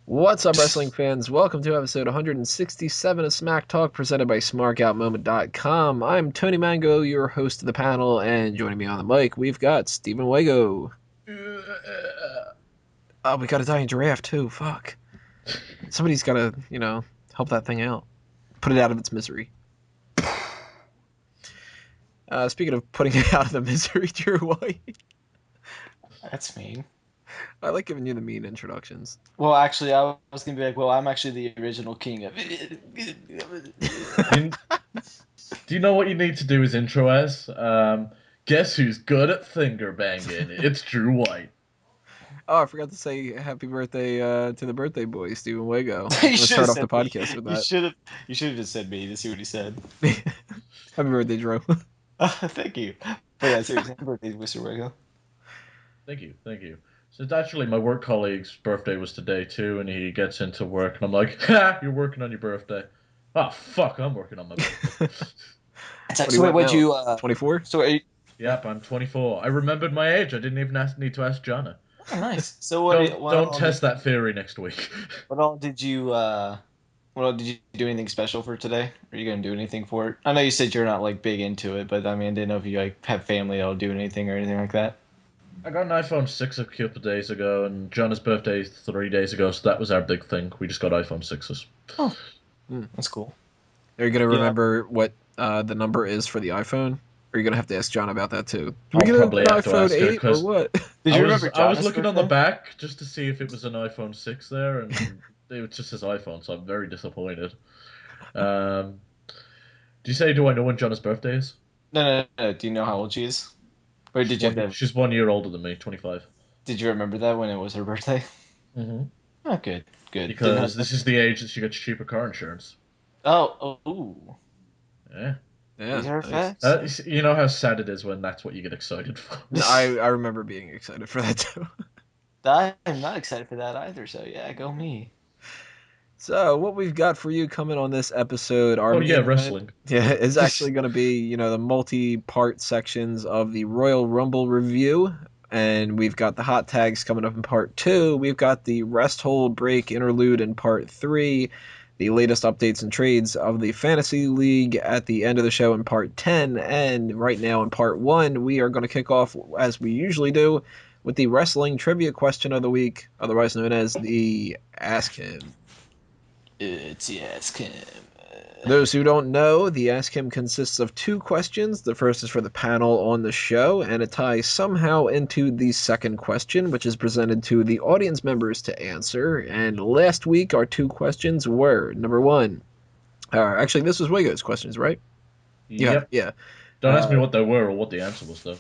What's up, wrestling fans? Welcome to episode 167 of Smack Talk, presented by SmarkOutMoment.com. I'm Tony Mango, your host of the panel, and joining me on the mic, we've got Stephen Wago. Oh, we got a dying giraffe, too. Fuck. Somebody's got to, help that thing out. Put it out of its misery. Speaking of putting it out of the misery, Drew White. That's mean. I like giving you the mean introductions. Well, actually, I was gonna be like, well, I'm actually the original king of Do you know what you need to do as intro as? Guess who's good at finger banging? It's Drew White. Oh, I forgot to say happy birthday to the birthday boy, Stephen Wago. You Let's should start have off the said podcast with that. You should have just said me to see what he said. Happy birthday, Drew. Thank you. But yeah, seriously, happy birthday, Mr. Wego. Thank you. So it's actually my work colleague's birthday was today too, and he gets into work, and I'm like, "Ha, you're working on your birthday." Oh fuck, I'm working on my birthday. So wait, what'd you 24? So are you... Yep, I'm 24. I remembered my age. I didn't even need to ask Jana. Oh, nice. So Don't test that theory next week. What all did you do anything special for today? Are you gonna do anything for it? I know you said you're not like big into it, but I mean, I didn't know if you like have family that'll do anything or anything like that. I got an iPhone 6 a couple of days ago, and Jana's birthday 3 days ago, so that was our big thing. We just got iPhone 6s. Oh, that's cool. Are you going to remember what the number is for the iPhone? Or are you going to have to ask John about that too? I'll probably have to ask her, 8 or what? Did you remember I was John's looking on the birthday? back just to see if it was an iPhone 6 there, and it just says iPhone, so I'm very disappointed. Do you say, do I know when Jana's birthday is? No. Do you know how old she is? Or did you She's 1 year older than me, 25. Did you remember that when it was her birthday? Mm-hmm. Oh, good. Because this is the age that she gets cheaper car insurance. Ooh. Yeah. These are nice. facts. You know how sad it is when that's what you get excited for. I remember being excited for that too. I'm not excited for that either, so yeah, go me. So what we've got for you coming on this episode, Wrestling. Yeah, is actually going to be, the multi-part sections of the Royal Rumble review. And we've got the hot tags coming up in part 2. We've got the rest hold break interlude in part 3. The latest updates and trades of the Fantasy League at the end of the show in part 10. And right now in part 1, we are going to kick off, as we usually do, with the wrestling trivia question of the week, otherwise known as the Ask Him. It's the Ask Him. For those who don't know, the Ask Him consists of 2 questions. The first is for the panel on the show, and it ties somehow into the second question, which is presented to the audience members to answer. And last week, our 2 questions were, number 1, actually, this was Wago's questions, right? Yep. Yeah. Don't ask me what they were or what the answer was, though.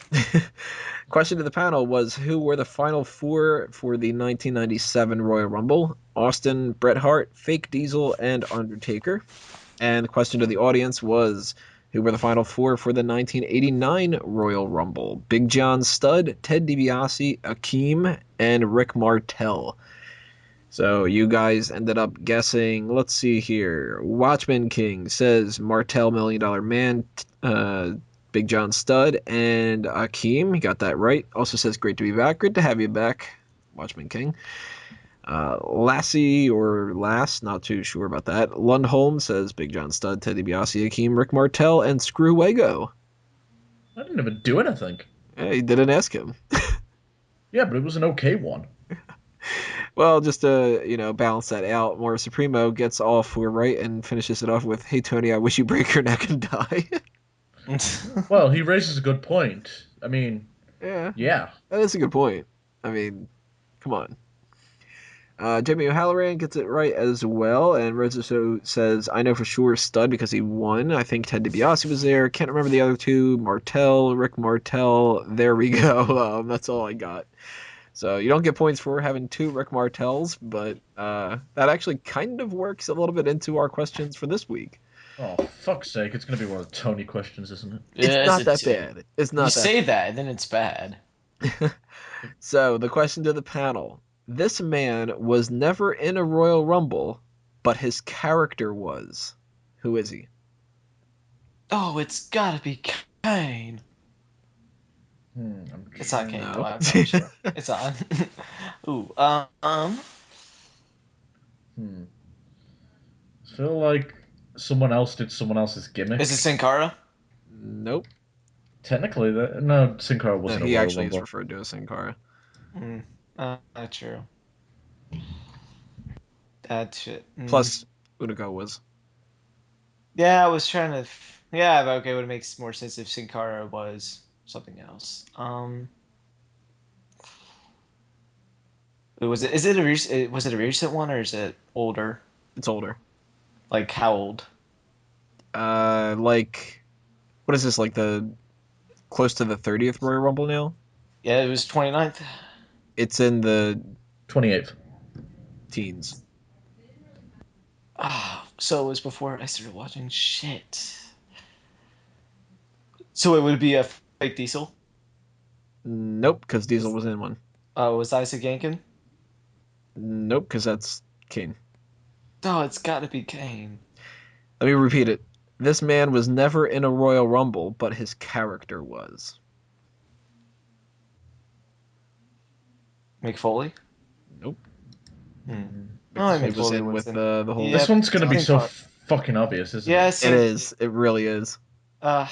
Question to the panel was, who were the final 4 for the 1997 Royal Rumble? Austin, Bret Hart, Fake Diesel, and Undertaker. And the question to the audience was, who were the final 4 for the 1989 Royal Rumble? Big John Studd, Ted DiBiase, Akeem, and Rick Martel. So you guys ended up guessing, let's see here. Watchman King says Martel, $1 Million Man, Big John Studd, and Akeem. He got that right. Also says, great to be back. Good to have you back, Watchman King. Lassie or Lass, not too sure about that. Lundholm says Big John Studd, Ted DiBiase, Akeem, Rick Martel, and Screw Wago. I didn't even do anything. Yeah, he didn't ask him. Yeah, but it was an okay one. Well, just to, balance that out, Mora Supremo gets all 4 right and finishes it off with, hey, Tony, I wish you break your neck and die. Well, he raises a good point. I mean, yeah. That is a good point. I mean, come on. Jamie O'Halloran gets it right as well, and Rosa says, I know for sure Studd because he won. I think Ted DiBiase was there. Can't remember the other 2. Martel, Rick Martel. There we go. That's all I got. So you don't get points for having 2 Rick Martels, but that actually kind of works a little bit into our questions for this week. Oh, fuck's sake. It's going to be one of the Tony questions, isn't it? It's not that bad. It's not you say that, and then it's bad. So, the question to the panel. This man was never in a Royal Rumble, but his character was. Who is he? Oh, it's gotta be Kane. It's not Kane. No. No. It's on. Ooh. Hmm. I feel like someone else did someone else's gimmick. Is it Sin Cara? Nope. Technically, no, Sin Cara No, wasn't a he Royal actually is Rumble. referred to as Sin Cara. Mm. Not true. That shit. Plus, Unico was. Yeah, I was trying to. Yeah, but okay, it would make more sense if Sin Cara was something else. Was it? Is it a was it a recent one or is it older? It's older. Like how old? Like, what is this? Like the close to the 30th Royal Rumble now? Yeah, it was 29th. It's in the 28th. teens. Ah, so it was before I started watching shit. So it would be a fake Diesel. Nope, because Diesel Was was in one. was Isaac Yankin? Nope, because that's Kane. Oh, it's got to be Kane. Let me repeat it. This man was never in a Royal Rumble, but his character was. Mick Foley. Nope. Hmm. Oh, McFoley Mick was Foley in was with in. the whole. This Yep. one's gonna be Sin so Cara. fucking obvious, isn't Yeah, it? It Sin. is. It really is. Uh,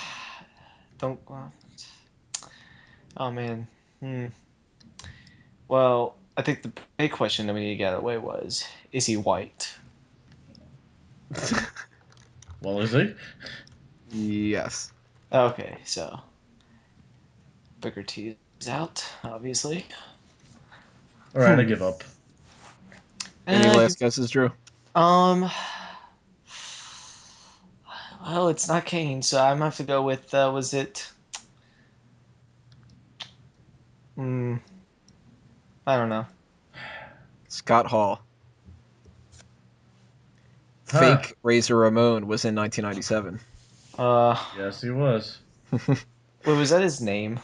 don't. Oh man. Hmm. Well, I think the big question that we need to get out of the way was: is he white? Well, is he? Yes. Okay, so Booker T is out, obviously. All right, I give up. Any Uh, last guesses, Drew? um. Well, it's not Kane, so I'm gonna have to go with. Was it? Hmm. I don't know. Scott Hall. Huh? Fake Razor Ramon was in 1997. Uh, Yes, he was. wait, was that his name?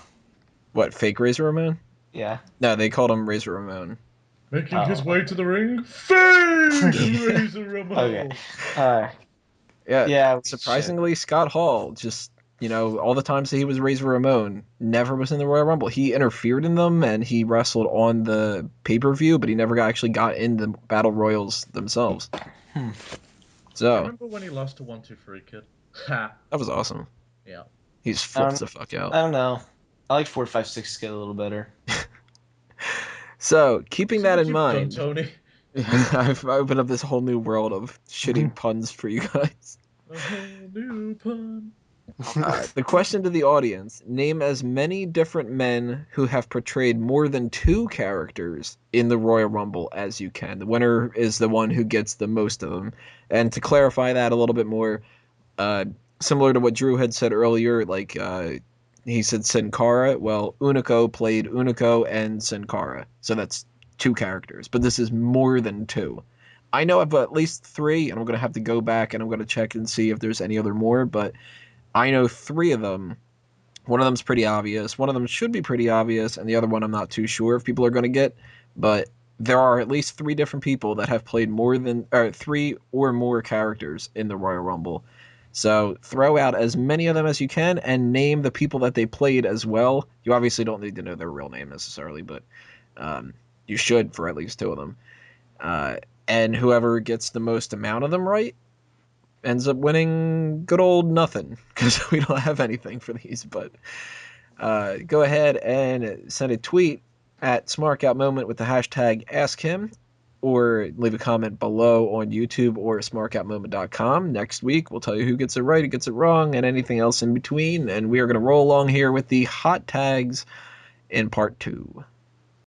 What, fake Razor Ramon? Yeah. No, they called him Razor Ramon. Making his Oh. way to the ring, fake Yeah. Razor Okay. Ramon. Uh, Yeah, yeah, we should. surprisingly, Scott Hall just, all the times that he was Razor Ramon, never was in the Royal Rumble. He interfered in them and he wrestled on the pay-per-view, but he never actually got in the Battle Royals themselves. Hmm. Do you So, remember when he lost to 1-2-3 Kid? Ha. that was awesome. Yeah. He's I flipped don't. the fuck I out. don't know. I like 4, 5, 6 get a little better. So, keeping See that what in you've done, mind, Tony? I've opened up this whole new world of shitty puns for you guys. A whole new pun. The question to the audience: name as many different men who have portrayed more than two characters in the Royal Rumble as you can. The winner is the one who gets the most of them. And to clarify that a little bit more, uh, similar to what Drew had said earlier, like he said Sin Cara. Well, Unico played Unico and Sin Cara, so that's two characters. But this is more than two. I know of at least three, and I'm gonna have to go back and I'm gonna check and see if there's any other more, but I know three of them. One of them's pretty obvious. One of them should be pretty obvious, and the other one I'm not too sure if people are going to get. But there are at least three different people that have played more than three or more characters in the Royal Rumble. So throw out as many of them as you can and name the people that they played as well. You obviously don't need to know their real name necessarily, but um, you should for at least two of them. Uh, and whoever gets the most amount of them right ends up winning good old nothing because we don't have anything for these. But go ahead and send a tweet at Smark Out Moment with the hashtag AskHim, or leave a comment below on YouTube or smarkoutmoment.com. Next week, we'll tell you who gets it right, who gets it wrong, and anything else in between. And we are going to roll along here with the hot tags in part 2.